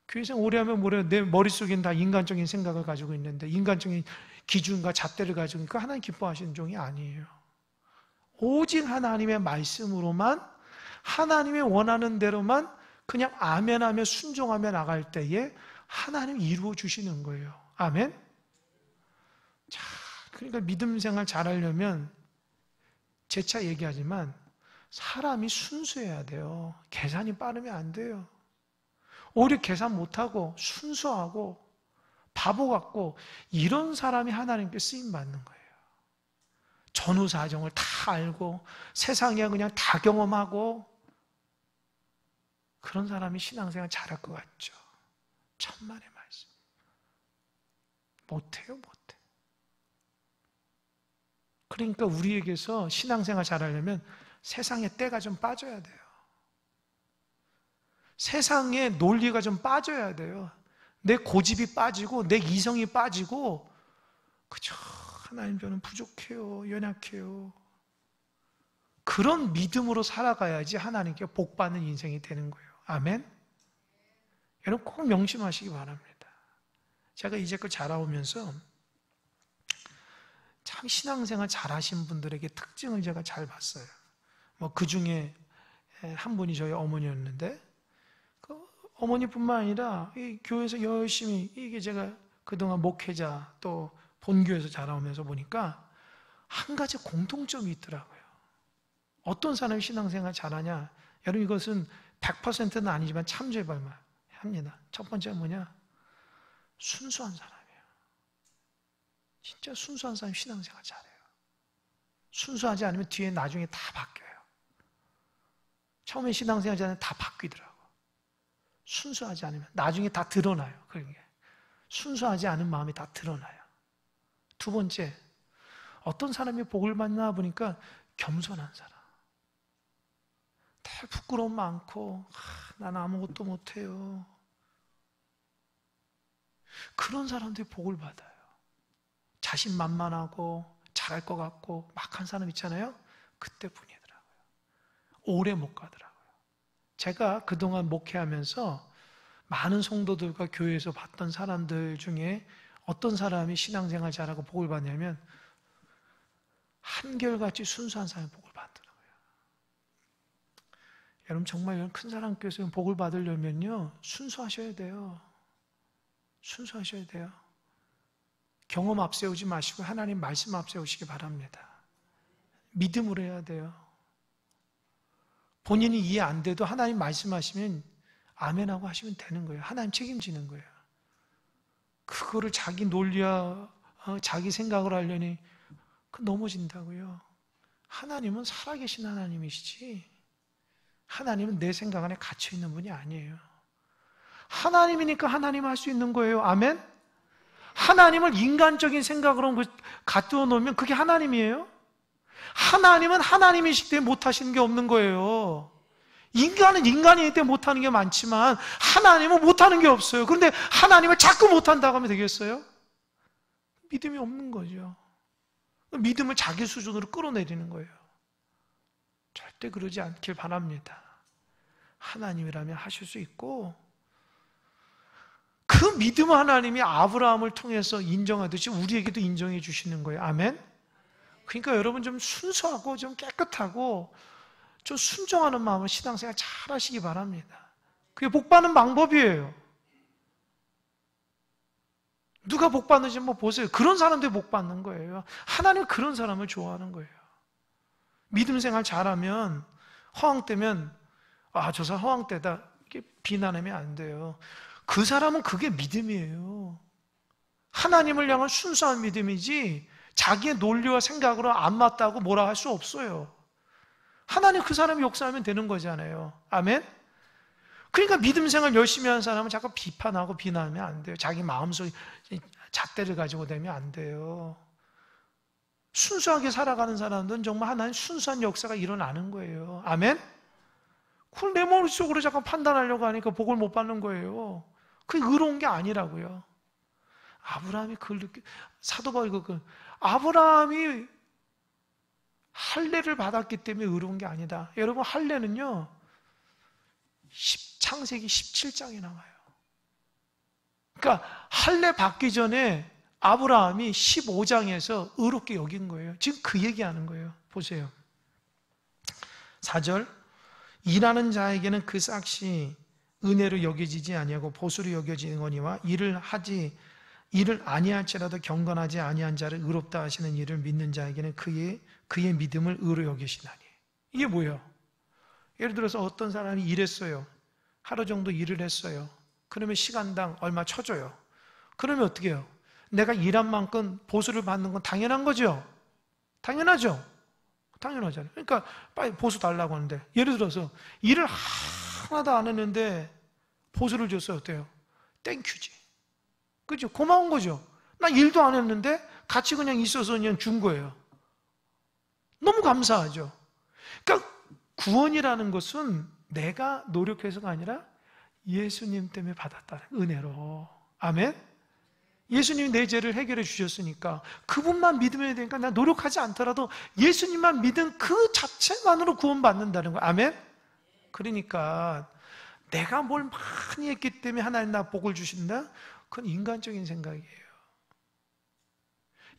교회 생활 오래 하면 뭐래요? 내 머릿속엔 다 인간적인 생각을 가지고 있는데 인간적인 기준과 잣대를 가지고 있으니까 하나님 기뻐하시는 종이 아니에요. 오직 하나님의 말씀으로만 하나님이 원하는 대로만 그냥 아멘하며 순종하며 나갈 때에 하나님이 이루어 주시는 거예요. 아멘? 자, 그러니까 믿음 생활 잘하려면 재차 얘기하지만 사람이 순수해야 돼요. 계산이 빠르면 안 돼요. 오히려 계산 못하고 순수하고 바보 같고 이런 사람이 하나님께 쓰임받는 거예요. 전후 사정을 다 알고 세상에 그냥 다 경험하고 그런 사람이 신앙생활 잘할 것 같죠. 천만의 말씀. 못해요, 못해. 그러니까 우리에게서 신앙생활 잘하려면 세상의 때가 좀 빠져야 돼요. 세상의 논리가 좀 빠져야 돼요. 내 고집이 빠지고 내 이성이 빠지고 그저 하나님 저는 부족해요, 연약해요. 그런 믿음으로 살아가야지 하나님께 복받는 인생이 되는 거예요. 아멘? 여러분 꼭 명심하시기 바랍니다. 제가 이제껏 자라오면서 참 신앙생활 잘하신 분들에게 특징을 제가 잘 봤어요. 그 중에 한 분이 저희 어머니였는데 그 어머니뿐만 아니라 이 교회에서 열심히 이게 제가 그동안 목회자 또 본교에서 자라오면서 보니까 한 가지 공통점이 있더라고요. 어떤 사람이 신앙생활 잘하냐? 여러분 이것은 100%는 아니지만 참조해볼 만합니다. 첫 번째가 뭐냐? 순수한 사람이에요. 진짜 순수한 사람이 신앙생활 잘해요. 순수하지 않으면 뒤에 나중에 다 바뀌어요. 처음에 신앙생활 잘하면 다 바뀌더라고. 순수하지 않으면 나중에 다 드러나요. 그런 게 순수하지 않은 마음이 다 드러나요. 두 번째, 어떤 사람이 복을 받나 보니까 겸손한 사람. 되게 부끄러움 많고 나는 아무것도 못해요. 그런 사람들이 복을 받아요. 자신만만하고 잘할 것 같고 막 한 사람 있잖아요. 그때뿐이더라고요. 오래 못 가더라고요. 제가 그동안 목회하면서 많은 성도들과 교회에서 봤던 사람들 중에 어떤 사람이 신앙생활 잘하고 복을 받냐면 한결같이 순수한 사람이 복을 받더라고요. 여러분 정말 큰 사람 교회에서 복을 받으려면요 순수하셔야 돼요. 순수하셔야 돼요. 경험 앞세우지 마시고 하나님 말씀 앞세우시기 바랍니다. 믿음으로 해야 돼요. 본인이 이해 안 돼도 하나님 말씀하시면 아멘하고 하시면 되는 거예요. 하나님 책임지는 거예요. 그거를 자기 논리와 자기 생각을 하려니 넘어진다고요. 하나님은 살아계신 하나님이시지 하나님은 내 생각 안에 갇혀있는 분이 아니에요. 하나님이니까 하나님 할 수 있는 거예요. 아멘? 하나님을 인간적인 생각으로 갖두어 놓으면 그게 하나님이에요? 하나님은 하나님이시기 때문에 못하시는 게 없는 거예요. 인간은 인간이기 때문에 못하는 게 많지만 하나님은 못하는 게 없어요. 그런데 하나님을 자꾸 못한다고 하면 되겠어요? 믿음이 없는 거죠. 믿음을 자기 수준으로 끌어내리는 거예요. 절대 그러지 않길 바랍니다. 하나님이라면 하실 수 있고 그 믿음 하나님이 아브라함을 통해서 인정하듯이 우리에게도 인정해 주시는 거예요. 아멘? 그러니까 여러분 좀 순수하고 좀 깨끗하고 좀 순종하는 마음으로 신앙생활 잘 하시기 바랍니다. 그게 복 받는 방법이에요. 누가 복 받는지 한번 보세요. 그런 사람들이 복 받는 거예요. 하나님은 그런 사람을 좋아하는 거예요. 믿음 생활 잘하면 허황 때면 저 사람 허황 때다 이렇게 비난하면 안 돼요. 그 사람은 그게 믿음이에요. 하나님을 향한 순수한 믿음이지 자기의 논리와 생각으로 안 맞다고 뭐라 할 수 없어요. 하나님 그 사람이 역사하면 되는 거잖아요. 아멘? 그러니까 믿음 생활 열심히 하는 사람은 자꾸 비판하고 비난하면 안 돼요. 자기 마음속에 잣대를 가지고 되면 안 돼요. 순수하게 살아가는 사람들은 정말 하나님 순수한 역사가 일어나는 거예요. 아멘? 그걸 내 머릿속으로 잠깐 판단하려고 하니까 복을 못 받는 거예요. 그게 의로운 게 아니라고요. 아브라함이 그걸 사도 바울이 아브라함이 할례를 받았기 때문에 의로운 게 아니다. 여러분, 할례는요, 창세기 17장에 나와요. 그러니까 할례 받기 전에 아브라함이 15장에서 의롭게 여긴 거예요. 지금 그 얘기하는 거예요. 보세요. 4절, 일하는 자에게는 그 삭시 은혜로 여겨지지 아니하고 보수로 여겨지거니와 일을 아니할지라도 경건하지 아니한 자를 의롭다 하시는 일을 믿는 자에게는 그의 믿음을 의로 여기시나니. 이게 뭐예요? 예를 들어서 어떤 사람이 일했어요. 하루 정도 일을 했어요. 그러면 시간당 얼마 쳐줘요. 그러면 어떻게 해요? 내가 일한 만큼 보수를 받는 건 당연한 거죠? 당연하죠? 당연하잖아요. 그러니까 빨리 보수 달라고 하는데, 예를 들어서 일을 하나도 안 했는데 보수를 줬어요. 어때요? 땡큐지. 그죠? 고마운 거죠? 나 일도 안 했는데 같이 그냥 있어서 그냥 준 거예요. 너무 감사하죠? 그러니까 구원이라는 것은 내가 노력해서가 아니라 예수님 때문에 받았다는 은혜로. 아멘? 예수님이 내 죄를 해결해 주셨으니까 그분만 믿으면 되니까 나 노력하지 않더라도 예수님만 믿은 그 자체만으로 구원받는다는 거예요. 아멘? 그러니까 내가 뭘 많이 했기 때문에 하나님 나 복을 주신다? 그건 인간적인 생각이에요.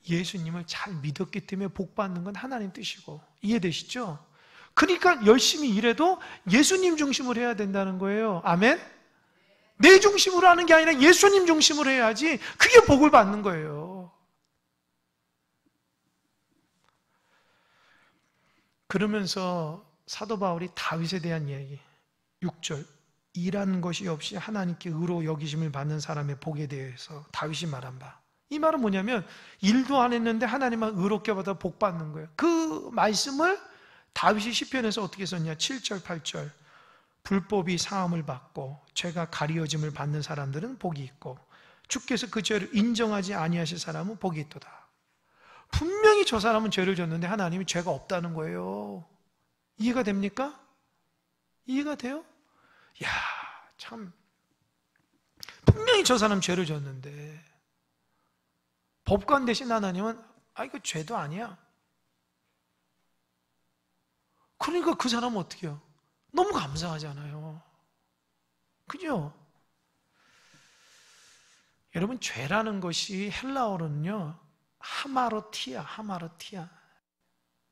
예수님을 잘 믿었기 때문에 복 받는 건 하나님 뜻이고. 이해되시죠? 그러니까 열심히 일해도 예수님 중심으로 해야 된다는 거예요. 아멘? 내 중심으로 하는 게 아니라 예수님 중심으로 해야지 그게 복을 받는 거예요. 그러면서 사도 바울이 다윗에 대한 이야기 6절, 일하는 것이 없이 하나님께 의로 여기심을 받는 사람의 복에 대해서 다윗이 말한 바, 이 말은 뭐냐면 일도 안 했는데 하나님만 의롭게 받아 복 받는 거예요. 그 말씀을 다윗이 시편에서 어떻게 썼냐? 7절 8절, 불법이 사함을 받고 죄가 가리워짐을 받는 사람들은 복이 있고 주께서 그 죄를 인정하지 아니하실 사람은 복이 있도다. 분명히 저 사람은 죄를 졌는데 하나님이 죄가 없다는 거예요. 이해가 됩니까? 이해가 돼요? 야, 참, 분명히 저 사람 죄를 졌는데 법관 대신 하나님은 이거 죄도 아니야. 그러니까 그 사람은 어떻게 해요? 너무 감사하잖아요. 그죠? 여러분, 죄라는 것이 헬라어로는요, 하마로티아.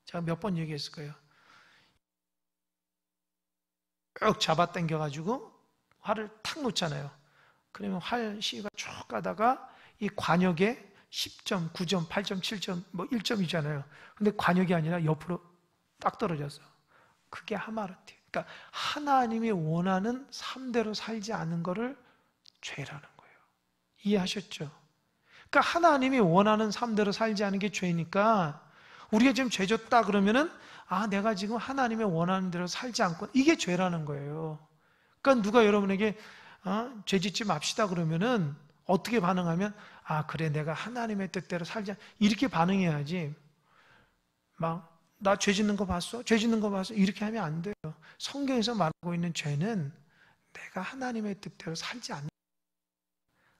제가 몇 번 얘기했을 거예요. 쭉 잡아당겨가지고 활을 탁 놓잖아요. 그러면 활 시가 쭉 가다가 이 관역에 10점, 9점, 8점, 7점, 뭐 1점이잖아요. 근데 관역이 아니라 옆으로 딱 떨어졌어. 그게 하마르티. 그러니까 하나님이 원하는 삶대로 살지 않는 것을 죄라는 거예요. 이해하셨죠? 그러니까 하나님이 원하는 삶대로 살지 않는 게 죄니까 우리가 지금 죄 졌다 그러면은 내가 지금 하나님의 원하는 대로 살지 않고, 이게 죄라는 거예요. 그러니까 누가 여러분에게 죄 짓지 맙시다 그러면은 어떻게 반응하면 그래 내가 하나님의 뜻대로 살지 이렇게 반응해야지. 막 나 죄 짓는 거 봤어? 죄 짓는 거 봤어? 이렇게 하면 안 돼요. 성경에서 말하고 있는 죄는 내가 하나님의 뜻대로 살지 않는,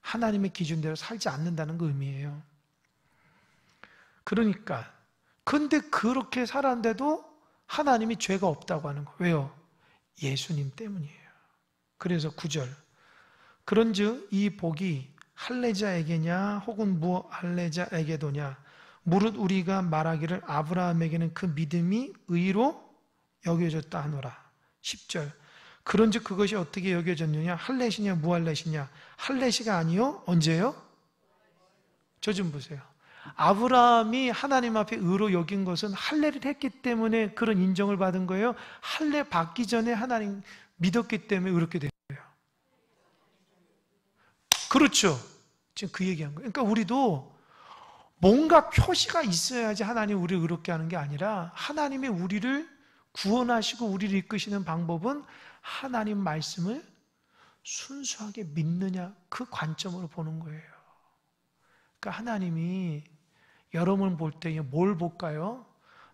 하나님의 기준대로 살지 않는다는 그 의미예요. 그러니까 근데 그렇게 살았는데도 하나님이 죄가 없다고 하는 거예요. 왜요? 예수님 때문이에요. 그래서 9절, 그런즉 이 복이 할례자에게냐 혹은 무할례자에게도냐, 무릇 우리가 말하기를 아브라함에게는 그 믿음이 의로 여겨졌다 하노라. 10절, 그런즉 그것이 어떻게 여겨졌느냐? 할례시냐 무할례시냐? 할례시가 아니요. 언제요? 저 좀 보세요. 아브라함이 하나님 앞에 의로 여긴 것은 할례를 했기 때문에 그런 인정을 받은 거예요? 할례 받기 전에 하나님 믿었기 때문에 의롭게 된 거예요? 그렇죠. 지금 그 얘기한 거예요. 그러니까 우리도 뭔가 표시가 있어야지 하나님 우리를 의롭게 하는 게 아니라 하나님이 우리를 구원하시고 우리를 이끄시는 방법은 하나님 말씀을 순수하게 믿느냐, 그 관점으로 보는 거예요. 그러니까 하나님이 여러분 볼 때 뭘 볼까요?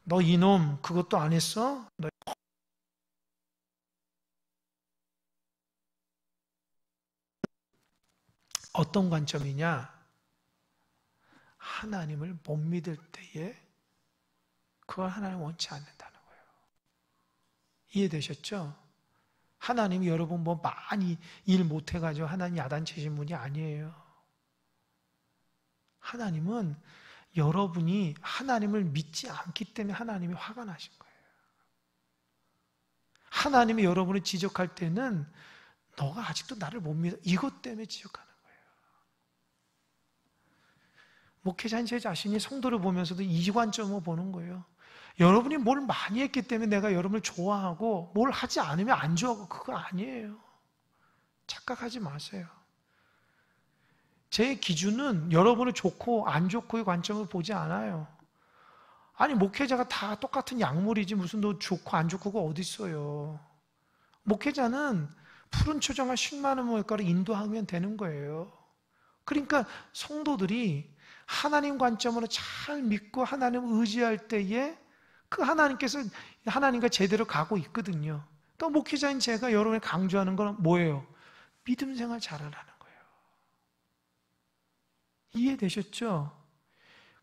너 이놈 그것도 안 했어? 너 어떤 관점이냐? 하나님을 못 믿을 때에 그걸 하나님 원치 않는다는 거예요. 이해되셨죠? 하나님이 여러분 뭐 많이 일 못해가지고 하나님 야단치신 분이 아니에요. 하나님은 여러분이 하나님을 믿지 않기 때문에 하나님이 화가 나신 거예요. 하나님이 여러분을 지적할 때는 너가 아직도 나를 못 믿어. 이것 때문에 지적하는 거예요. 목회자인 제 자신이 성도를 보면서도 이 관점으로 보는 거예요. 여러분이 뭘 많이 했기 때문에 내가 여러분을 좋아하고 뭘 하지 않으면 안 좋아하고 그거 아니에요. 착각하지 마세요. 제 기준은 여러분을 좋고 안 좋고의 관점을 보지 않아요. 아니 목회자가 다 똑같은 약물이지 무슨 너 좋고 안 좋고가 어디 있어요. 목회자는 푸른 초장과 신만한 물가를 인도하면 되는 거예요. 그러니까 성도들이 하나님 관점으로 잘 믿고 하나님을 의지할 때에 그 하나님께서 하나님과 제대로 가고 있거든요. 또 목회자인 제가 여러분이 강조하는 건 뭐예요? 믿음 생활 잘하라는 거예요. 이해되셨죠?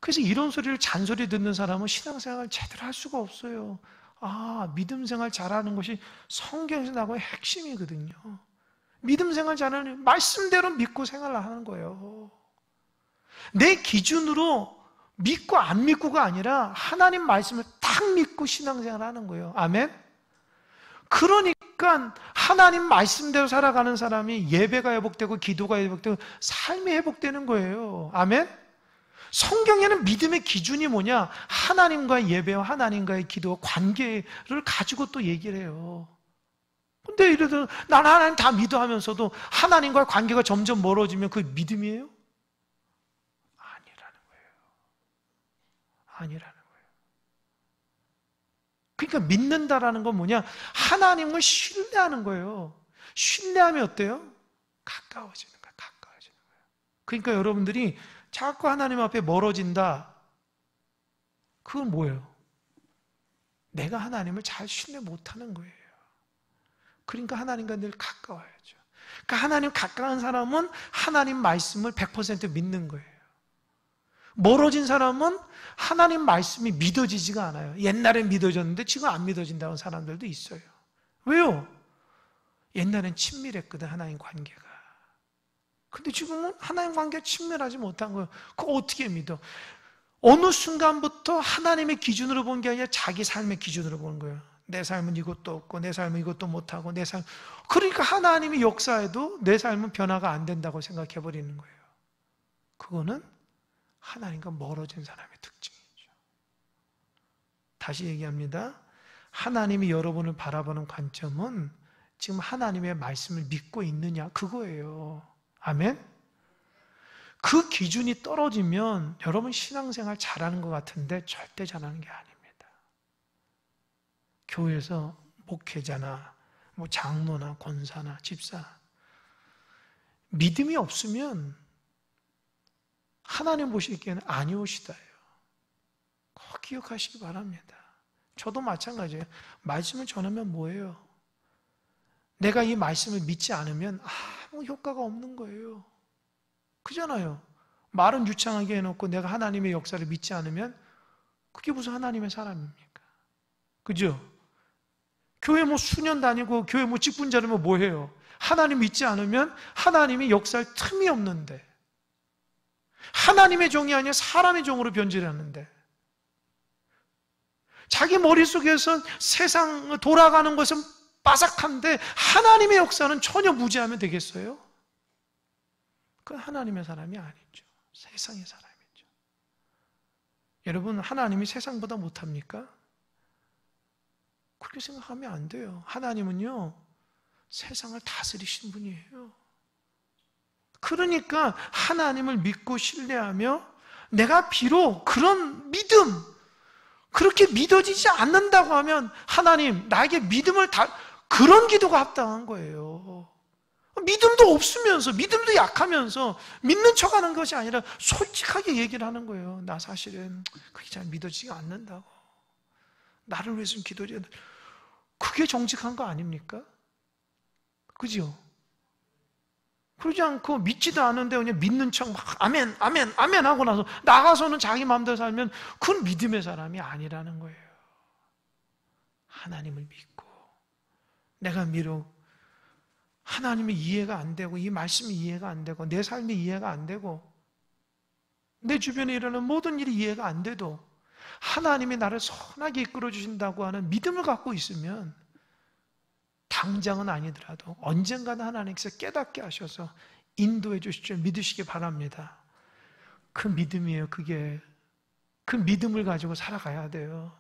그래서 이런 소리를 잔소리 듣는 사람은 신앙생활 제대로 할 수가 없어요. 아, 믿음 생활 잘하는 것이 성경에서 나오는 핵심이거든요. 믿음 생활 잘하는 말씀대로 믿고 생활하는 거예요. 내 기준으로 믿고 안 믿고가 아니라 하나님 말씀을 딱 믿고 신앙생활 하는 거예요. 아멘? 그러니까 하나님 말씀대로 살아가는 사람이 예배가 회복되고 기도가 회복되고 삶이 회복되는 거예요. 아멘? 성경에는 믿음의 기준이 뭐냐? 하나님과의 예배와 하나님과의 기도와 관계를 가지고 또 얘기를 해요. 근데 이래도 난 하나님 다 믿어 하면서도 하나님과의 관계가 점점 멀어지면 그게 믿음이에요? 아니라는 거예요. 그러니까 믿는다라는 건 뭐냐? 하나님을 신뢰하는 거예요. 신뢰하면 어때요? 가까워지는 거예요. 가까워지는 거예요. 그러니까 여러분들이 자꾸 하나님 앞에 멀어진다. 그건 뭐예요? 내가 하나님을 잘 신뢰 못하는 거예요. 그러니까 하나님과 늘 가까워야죠. 그러니까 하나님 가까운 사람은 하나님 말씀을 100% 믿는 거예요. 멀어진 사람은 하나님 말씀이 믿어지지가 않아요. 옛날엔 믿어졌는데 지금 안 믿어진다는 사람들도 있어요. 왜요? 옛날엔 친밀했거든, 하나님 관계가. 근데 지금은 하나님 관계가 친밀하지 못한 거예요. 그거 어떻게 믿어? 어느 순간부터 하나님의 기준으로 본 게 아니라 자기 삶의 기준으로 보는 거예요. 내 삶은 이것도 없고 내 삶은 이것도 못하고 내 삶. 그러니까 하나님이 역사해도 내 삶은 변화가 안 된다고 생각해 버리는 거예요. 그거는 하나님과 멀어진 사람의 특징이죠. 다시 얘기합니다. 하나님이 여러분을 바라보는 관점은 지금 하나님의 말씀을 믿고 있느냐 그거예요. 아멘? 그 기준이 떨어지면 여러분 신앙생활 잘하는 것 같은데 절대 잘하는 게 아닙니다. 교회에서 목회자나 뭐 장로나 권사나 집사 믿음이 없으면 하나님 보시기에는 아니오시다예요. 꼭 기억하시기 바랍니다. 저도 마찬가지예요. 말씀을 전하면 뭐예요? 내가 이 말씀을 믿지 않으면 아무 효과가 없는 거예요. 그잖아요. 말은 유창하게 해놓고 내가 하나님의 역사를 믿지 않으면 그게 무슨 하나님의 사람입니까? 그죠? 교회 뭐 수년 다니고 교회 뭐 직분자라면 뭐해요? 하나님 믿지 않으면 하나님이 역사할 틈이 없는데 하나님의 종이 아니라 사람의 종으로 변질하는데 자기 머릿속에서 세상 돌아가는 것은 빠삭한데 하나님의 역사는 전혀 무지하면 되겠어요? 그건 하나님의 사람이 아니죠. 세상의 사람이죠. 여러분, 하나님이 세상보다 못합니까? 그렇게 생각하면 안 돼요. 하나님은요, 세상을 다스리신 분이에요. 그러니까 하나님을 믿고 신뢰하며 내가 비록 그런 믿음, 그렇게 믿어지지 않는다고 하면 하나님, 나에게 믿음을 그런 기도가 합당한 거예요. 믿음도 없으면서, 믿음도 약하면서 믿는 척 하는 것이 아니라 솔직하게 얘기를 하는 거예요. 나 사실은 그게 잘 믿어지지 않는다고. 나를 위해서 기도해야 돼. 그게 정직한 거 아닙니까? 그죠? 그러지 않고 믿지도 않은데 그냥 믿는 척 막 아멘, 아멘, 아멘 하고 나서 나가서는 자기 마음대로 살면 그건 믿음의 사람이 아니라는 거예요. 하나님을 믿고 내가 비록 하나님이 이해가 안 되고 이 말씀이 이해가 안 되고 내 삶이 이해가 안 되고 내 주변에 일어나는 모든 일이 이해가 안 돼도 하나님이 나를 선하게 이끌어 주신다고 하는 믿음을 갖고 있으면 당장은 아니더라도 언젠가는 하나님께서 깨닫게 하셔서 인도해 주실 줄 믿으시기 바랍니다. 그 믿음이에요. 그게 그 믿음을 가지고 살아가야 돼요.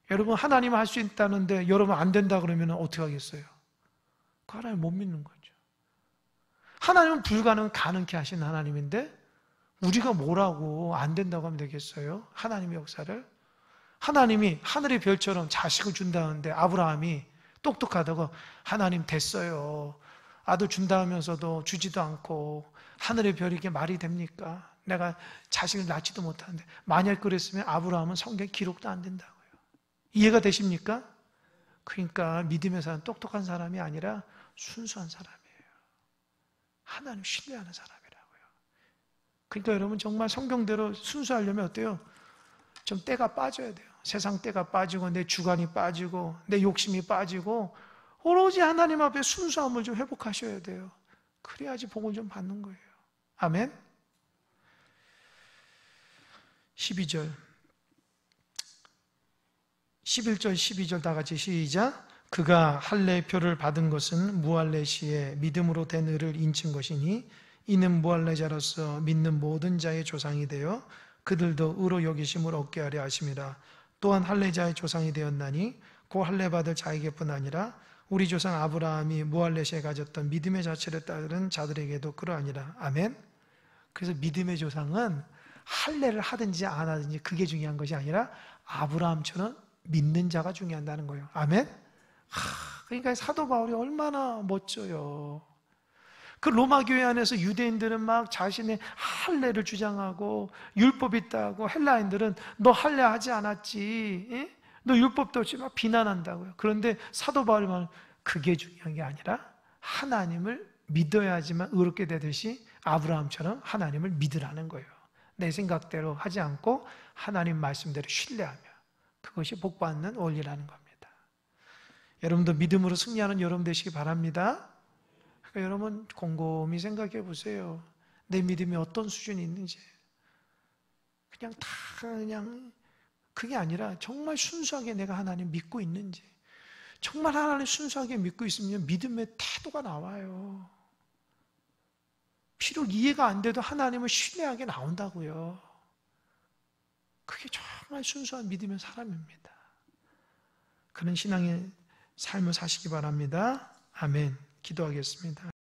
여러분, 하나님 할 수 있다는데 여러분 안 된다 그러면 어떻게 하겠어요? 그 하나님 못 믿는 거죠. 하나님은 불가능은 가능케 하신 하나님인데 우리가 뭐라고 안 된다고 하면 되겠어요? 하나님의 역사를. 하나님이 하늘의 별처럼 자식을 준다는데 아브라함이 똑똑하다고 하나님 됐어요. 아들 준다 하면서도 주지도 않고 하늘의 별이 이게 말이 됩니까? 내가 자식을 낳지도 못하는데 만약 그랬으면 아브라함은 성경에 기록도 안 된다고요. 이해가 되십니까? 그러니까 믿음의 사람, 똑똑한 사람이 아니라 순수한 사람이에요. 하나님 신뢰하는 사람이라고요. 그러니까 여러분 정말 성경대로 순수하려면 어때요? 좀 때가 빠져야 돼요. 세상 때가 빠지고 내 주관이 빠지고 내 욕심이 빠지고 오로지 하나님 앞에 순수함을 좀 회복하셔야 돼요. 그래야지 복을 좀 받는 거예요. 아멘. 12절 11절 12절 다 같이 시작. 그가 할례 표를 받은 것은 무할례 시에 믿음으로 된 의를 인친 것이니 이는 무할례자로서 믿는 모든 자의 조상이 되어 그들도 의로 여기심을 얻게 하려 하심이라. 또한 할례자의 조상이 되었나니 그 할례 받을 자에게뿐 아니라 우리 조상 아브라함이 무할례 시에 가졌던 믿음의 자체를 따르는 자들에게도 그러하니라. 아멘. 그래서 믿음의 조상은 할례를 하든지 안 하든지 그게 중요한 것이 아니라 아브라함처럼 믿는 자가 중요하다는 거예요. 아멘. 그러니까 사도 바울이 얼마나 멋져요. 그 로마 교회 안에서 유대인들은 막 자신의 할례를 주장하고 율법이 있다고, 헬라인들은 너 할례하지 않았지, 너 율법도 없이 막 비난한다고요. 그런데 사도 바울이 말하는 그게 중요한 게 아니라 하나님을 믿어야지만 의롭게 되듯이 아브라함처럼 하나님을 믿으라는 거예요. 내 생각대로 하지 않고 하나님 말씀대로 신뢰하며 그것이 복받는 원리라는 겁니다. 여러분도 믿음으로 승리하는 여러분 되시기 바랍니다. 그러니까 여러분 곰곰이 생각해 보세요. 내 믿음이 어떤 수준이 있는지. 그냥 그게 아니라 정말 순수하게 내가 하나님 믿고 있는지. 정말 하나님 순수하게 믿고 있으면 믿음의 태도가 나와요. 비록 이해가 안 돼도 하나님을 신뢰하게 나온다고요. 그게 정말 순수한 믿음의 사람입니다. 그런 신앙의 삶을 사시기 바랍니다. 아멘. 기도하겠습니다.